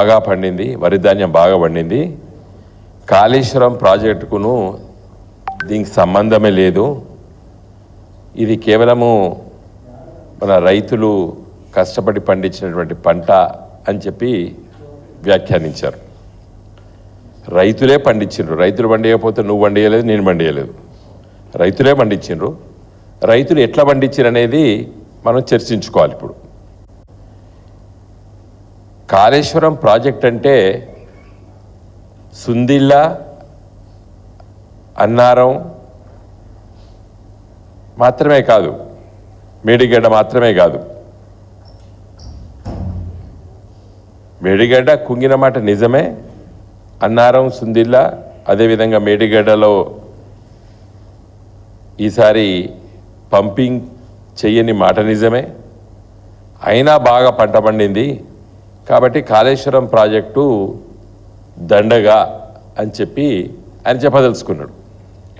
బాగా పండింది, వరి ధాన్యం బాగా పండింది. కాళేశ్వరం ప్రాజెక్టుకును దీనికి సంబంధమే లేదు, ఇది కేవలము మన రైతులు కష్టపడి పండించినటువంటి పంట అని చెప్పి వ్యాఖ్యానించారు. రైతులే పండించిండ్రు, రైతులు పండియకపోతే నువ్వు పండియలేదు, నేను పండియలేదు, రైతులే పండించిండ్రు. రైతులు ఎట్లా పండించారు అనేది మనం చర్చించుకోవాలి. ఇప్పుడు కాళేశ్వరం ప్రాజెక్ట్ అంటే సుందిళ్ళ, అన్నారం మాత్రమే కాదు, మేడిగడ్డ మాత్రమే కాదు. మేడిగడ్డ కుంగిన మాట నిజమే, అన్నారం, సుందిళ్ళ, అదేవిధంగా మేడిగడ్డలో ఈసారి పంపింగ్ చెయ్యని మాట నిజమే. అయినా బాగా పంట పండింది కాబట్టి కాళేశ్వరం ప్రాజెక్టు దండగా అని చెప్పి ఆయన చెప్పదలుచుకున్నాడు.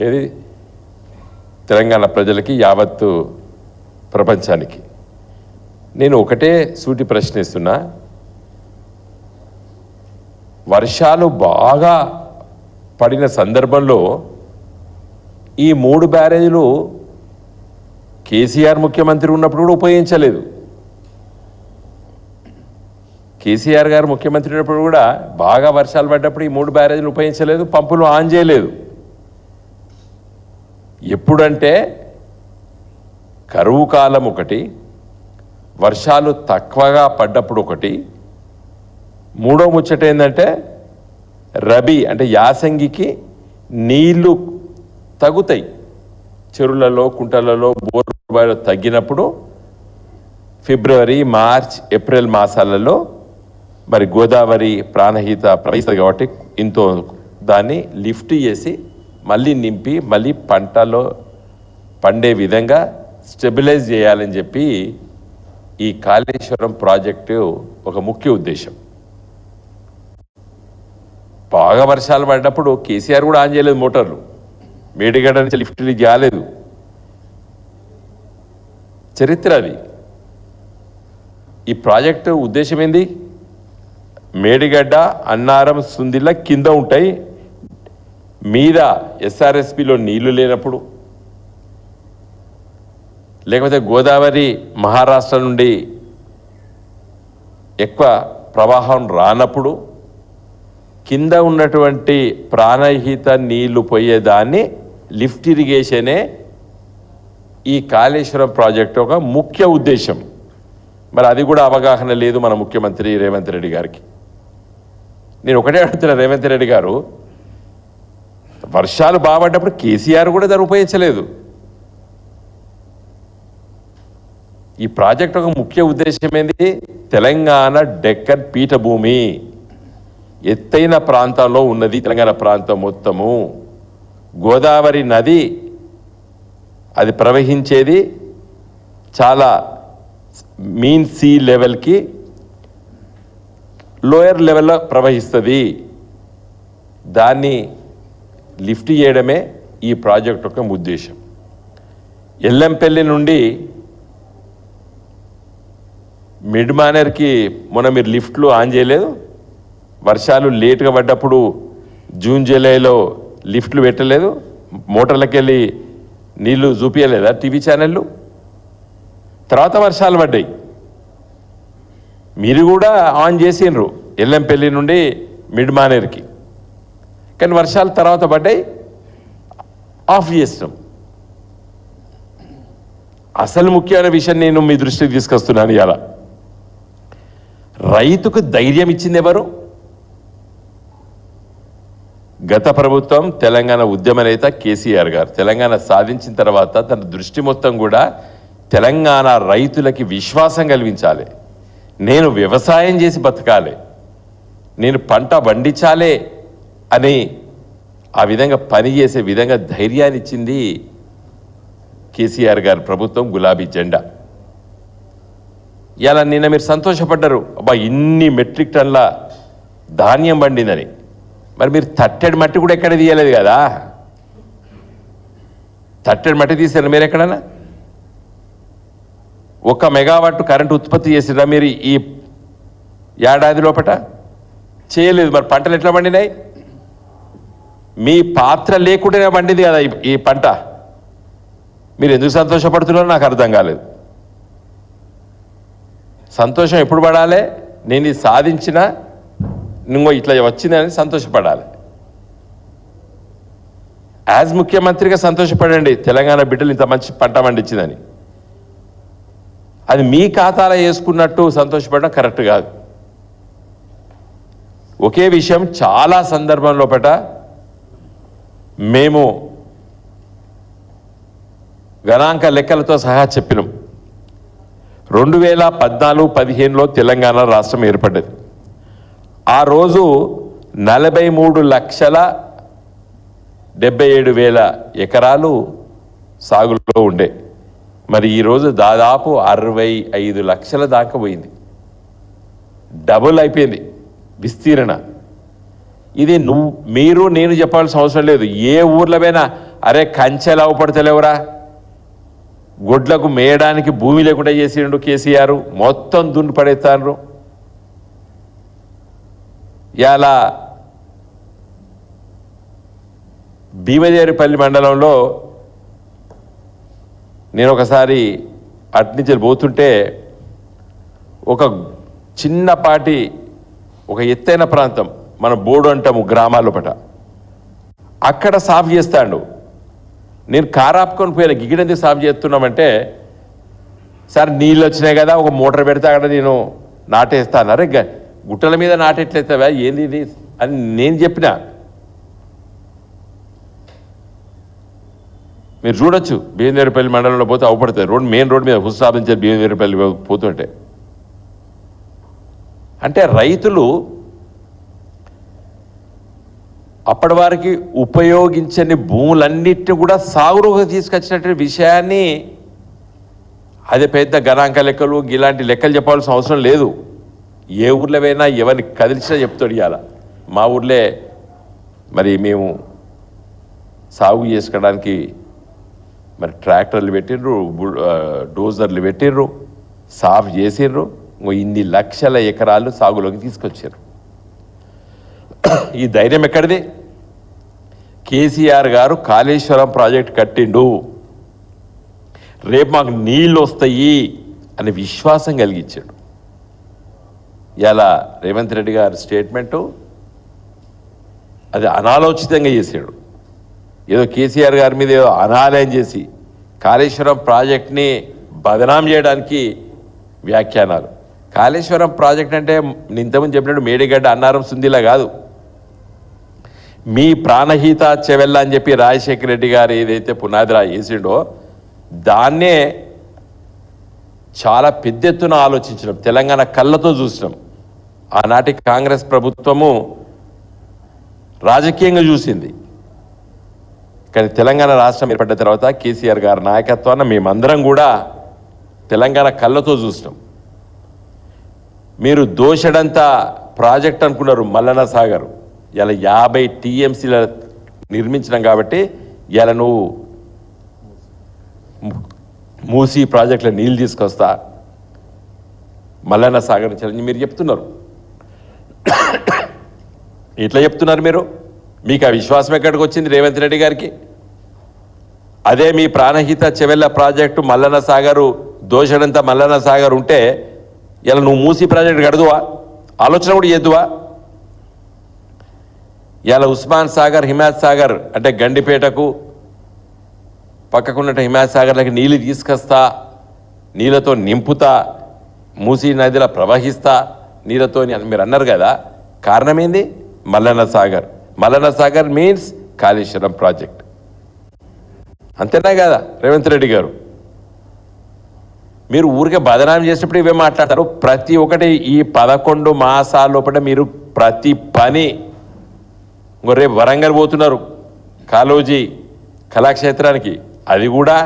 ఏది తెలంగాణ ప్రజలకి, యావత్తు ప్రపంచానికి. నేను ఒకటే సూటి ప్రశ్నిస్తున్నా, వర్షాలు బాగా పడిన సందర్భంలో ఈ 3 బ్యారేజీలు కేసీఆర్ ముఖ్యమంత్రి ఉన్నప్పుడు కూడా ఉపయోగించలేదు. కేసీఆర్ గారు ముఖ్యమంత్రి ఉన్నప్పుడు కూడా బాగా వర్షాలు పడ్డప్పుడు ఈ 3 బ్యారేజీలు ఉపయోగించలేదు, పంపులు ఆన్ చేయలేదు. ఎప్పుడంటే కరువు కాలం ఒకటి, వర్షాలు తక్కువగా పడ్డప్పుడు ఒకటి, మూడో ముచ్చట ఏంటంటే రబీ అంటే యాసంగికి నీళ్లు తగ్గుతాయి, చెరువులలో, కుంటలలో, బోర్బాయిలో తగ్గినప్పుడు ఫిబ్రవరి, మార్చ్, ఏప్రిల్ మాసాలలో మరి గోదావరి ప్రాణహిత ప్రవహిస్తుంది కాబట్టి ఇంతో దాన్ని లిఫ్ట్ చేసి మళ్ళీ నింపి మళ్ళీ పంటలో పండే విధంగా స్టెబిలైజ్ చేయాలని చెప్పి ఈ కాళేశ్వరం ప్రాజెక్టు ఒక ముఖ్య ఉద్దేశం. బాగా వర్షాలు పడ్డప్పుడు కేసీఆర్ కూడా ఆన్ చేయలేదు మోటార్లు, మేడిగడ్డ నుంచి లిఫ్ట్లు చేయలేదు. చరిత్ర అది. ఈ ప్రాజెక్టు ఉద్దేశం ఏంది? మేడిగడ్డ, అన్నారం, సుందిళ్ళ కింద ఉంటాయి, మీద ఎస్ఆర్ఎస్పిలో నీళ్లు లేనప్పుడు, లేకపోతే గోదావరి మహారాష్ట్ర నుండి ఎక్కువ ప్రవాహం రానప్పుడు కింద ఉన్నటువంటి ప్రాణహిత నీళ్లు పోయేదాన్ని లిఫ్ట్ ఇరిగేషనే ఈ కాళేశ్వరం ప్రాజెక్టు ఒక ముఖ్య ఉద్దేశం. మరి అది కూడా అవగాహన లేదు మన ముఖ్యమంత్రి రేవంత్ రెడ్డి గారికి. నేను ఒకటే అడుగుతున్నా, రేవంత్ రెడ్డి గారు వర్షాలు బాగుపడ్డప్పుడు కేసీఆర్ కూడా దాన్ని ఉపయోగించలేదు. ఈ ప్రాజెక్ట్ ఒక ముఖ్య ఉద్దేశం ఏంది? తెలంగాణ డెక్కన్ పీఠభూమి, ఎత్తైన ప్రాంతంలో ఉన్నది తెలంగాణ ప్రాంతం మొత్తము. గోదావరి నది అది ప్రవహించేది చాలా మీన్ సీ లెవెల్కి లోయర్ లెవెల్లో ప్రవహిస్తుంది. దాన్ని లిఫ్ట్ చేయడమే ఈ ప్రాజెక్ట్ యొక్క ఉద్దేశం. ఎల్లంపల్లి నుండి మిడ్ మానేర్కి మొన్న మీరు లిఫ్ట్లు ఆన్ చేయలేదు, వర్షాలు లేటుగా పడ్డప్పుడు జూన్ జూలైలో లిఫ్ట్లు పెట్టలేదు, మోటార్లకు వెళ్ళి నీళ్లు చూపించలేదా టీవీ ఛానళ్ళు? తర్వాత వర్షాలు పడ్డాయి, మీరు కూడా ఆన్ చేసిండ్రు ఎల్లంపల్లి నుండి మిడ్ మానేర్కి, కానీ వర్షాలు తర్వాత పడ్డాయి, ఆఫ్ చేసినాం. అసలు ముఖ్యమైన విషయం నేను మీ దృష్టికి తీసుకొస్తున్నాను. ఇలా రైతుకు ధైర్యం ఇచ్చింది ఎవరు? గత ప్రభుత్వం, తెలంగాణ ఉద్యమ నేత కేసీఆర్ గారు. తెలంగాణ సాధించిన తర్వాత తన దృష్టి మొత్తం కూడా తెలంగాణ రైతులకి విశ్వాసం కలిగించాలి, నేను వ్యవసాయం చేసి బతకాలి, నేను పంట పండించాలే అని ఆ విధంగా పనిచేసే విధంగా ధైర్యాన్ని ఇచ్చింది కేసీఆర్ గారి ప్రభుత్వం, గులాబీ జెండా. ఇలా నిన్న మీరు సంతోషపడ్డారు, అబ్బా ఇన్ని మెట్రిక్ టన్ల ధాన్యం పండిందని. మరి మీరు తట్టెడు మట్టి కూడా ఎక్కడ తీయలేదు కదా, తట్టెడు మట్టి తీసారు మీరు ఎక్కడన్నా? 1 మెగావాట్ కరెంటు ఉత్పత్తి చేసిరా మీరు ఈ ఏడాది లోపట? చేయలేదు. మరి పంటలు ఎట్లా పండినాయి? మీ పాత్ర లేకుండానే పండింది కదా ఈ పంట. మీరు ఎందుకు సంతోషపడుతున్నారో నాకు అర్థం కాలేదు. సంతోషం ఎప్పుడు పడాలి? నేను ఇది సాధించిన నువ్వు ఇట్లా వచ్చిందని సంతోషపడాలి. యాజ్ ముఖ్యమంత్రిగా సంతోషపడండి, తెలంగాణ బిడ్డలు ఇంత మంచి పంట పండించిందని. అది మీ ఖాతాలో వేసుకున్నట్టు సంతోషపడడం కరెక్ట్ కాదు. ఒకే విషయం చాలా సందర్భంలో మేము గణాంక లెక్కలతో సహా చెప్పినాం. 2014-15లో తెలంగాణ రాష్ట్రం ఏర్పడ్డది. ఆ రోజు 43,77,000 ఎకరాలు సాగులో ఉండే. మరి ఈరోజు దాదాపు 65 లక్షల దాకా పోయింది. డబుల్ అయిపోయింది విస్తీర్ణ. ఇది మీరు నేను చెప్పాల్సిన అవసరం లేదు. ఏ ఊర్లో పోయినా అరే కంచెలు అవపడతలేవురా, గొడ్లకు మేయడానికి భూమి లేకుండా చేసిండు కేసీఆర్, మొత్తం దున్ను పడేస్తాను. ఇలా భీమదేవరపల్లి మండలంలో నేను ఒకసారి అట్నుంచి పోతుంటే ఒక చిన్నపాటి ఒక ఎత్తైన ప్రాంతం, మన బోర్డు అంటాము గ్రామాల అక్కడ సాఫ్ చేస్తాడు. నేను కారు ఆపుకొని పోయిన, గిగిడందుకు సాఫ్ చేస్తున్నామంటే, సార్ నీళ్ళు వచ్చినాయి కదా ఒక మోటార్ పెడితే అక్కడ నేను నాటేస్తాను. అరే గుట్టల మీద నాటెట్లేస్తావా ఏంది ఇది అని నేను చెప్పిన. మీరు చూడొచ్చు భీమదేవరపల్లి మండలంలో పోతే అవపడుతుంది. మెయిన్ రోడ్ మీద హుస్సాబించే భీమదేవరపల్లి పోతుంటే. అంటే రైతులు అప్పటి వారికి ఉపయోగించని భూములన్నిటిని కూడా సాగులోకి తీసుకొచ్చినటువంటి విషయాన్ని, అదే పెద్ద గణాంక లెక్కలు ఇలాంటి లెక్కలు చెప్పాల్సిన అవసరం లేదు. ఏ ఊర్లో పోయినా ఎవరిని కదిలిచినా చెప్తాడు. ఇవాళ మా ఊర్లే మరి మేము సాగు చేసుకోవడానికి మరి ట్రాక్టర్లు పెట్టిర్రు, డోజర్లు పెట్టిర్రు, సాఫ్ చేసిర్రు. ఇన్ని లక్షల ఎకరాలు సాగులోకి తీసుకొచ్చారు. ఈ ధైర్యం ఎక్కడిది? కేసీఆర్ గారు కాళేశ్వరం ప్రాజెక్ట్ కట్టిండు, రేపు మాకు నీళ్ళు వస్తాయి అనే విశ్వాసం కలిగించాడు. ఇలా రేవంత్ రెడ్డి గారి స్టేట్మెంటు అది అనాలోచితంగా చేశాడు. ఏదో కేసీఆర్ గారి మీద ఏదో అనాలయం చేసి కాళేశ్వరం ప్రాజెక్ట్ని బదనాం చేయడానికి వ్యాఖ్యానాలు. కాళేశ్వరం ప్రాజెక్ట్ అంటే ఇంతకుముందు చెప్పినట్టు మేడిగడ్డ అన్నారం సుందిలా కాదు. మీ ప్రాణహిత చెవెల్ల అని చెప్పి రాజశేఖర రెడ్డి గారు ఏదైతే పునాదిరా వేసిండో దాన్నే చాలా పెద్ద ఎత్తున ఆలోచించినాం, తెలంగాణ కళ్ళతో చూసినాం. ఆనాటి కాంగ్రెస్ ప్రభుత్వము రాజకీయంగా చూసింది. కానీ తెలంగాణ రాష్ట్రం ఏర్పడ్డ తర్వాత కేసీఆర్ గారి నాయకత్వాన్ని మేమందరం కూడా తెలంగాణ కళ్ళతో చూసినాం. మీరు దోషడంతా ప్రాజెక్ట్ అనుకున్నారు మల్లన్న సాగర్, ఇలా 50 TMCల నిర్మించినాం కాబట్టి ఇలా నువ్వు మూసీ ప్రాజెక్టులో నీళ్ళు తీసుకొస్తా మల్లన్న సాగర్ నుంచి మీరు చెప్తున్నారు. ఇట్లా చెప్తున్నారు మీరు. మీకు ఆ విశ్వాసం ఎక్కడికి వచ్చింది రేవంత్ రెడ్డి గారికి? అదే మీ ప్రాణహిత చెవెళ్ళ ప్రాజెక్టు మల్లన్న సాగరు దోషడంతా మల్లన్న సాగర్ ఉంటే ఇలా నువ్వు మూసీ ప్రాజెక్టు కడుదువా? ఆలోచన కూడా చేద్దువా? ఇలా ఉస్మాన్ సాగర్, హిమాయత్ సాగర్ అంటే గండిపేటకు పక్కకున్నట్టు హిమాయత్ సాగర్లకి నీళ్ళు తీసుకొస్తా, నీళ్ళతో నింపుతా, మూసీ నదిలో ప్రవహిస్తా నీళ్ళతో అని మీరు అన్నారు కదా. కారణం ఏంది? మల్లన్న సాగర్. Mallanna Sagar means Kaleshwaram project. అంతేనా కదా రేవంత్ రెడ్డి గారు? మీరు ఊరికే బదనాం చేసినప్పుడు ఇవే మాట్లాడతారు. ప్రతి ఒక్కటి ఈ 11 మాసాల లోపల మీరు ప్రతి పని, రేపు వరంగల్ పోతున్నారు కాళోజీ కళాక్షేత్రానికి, అది కూడా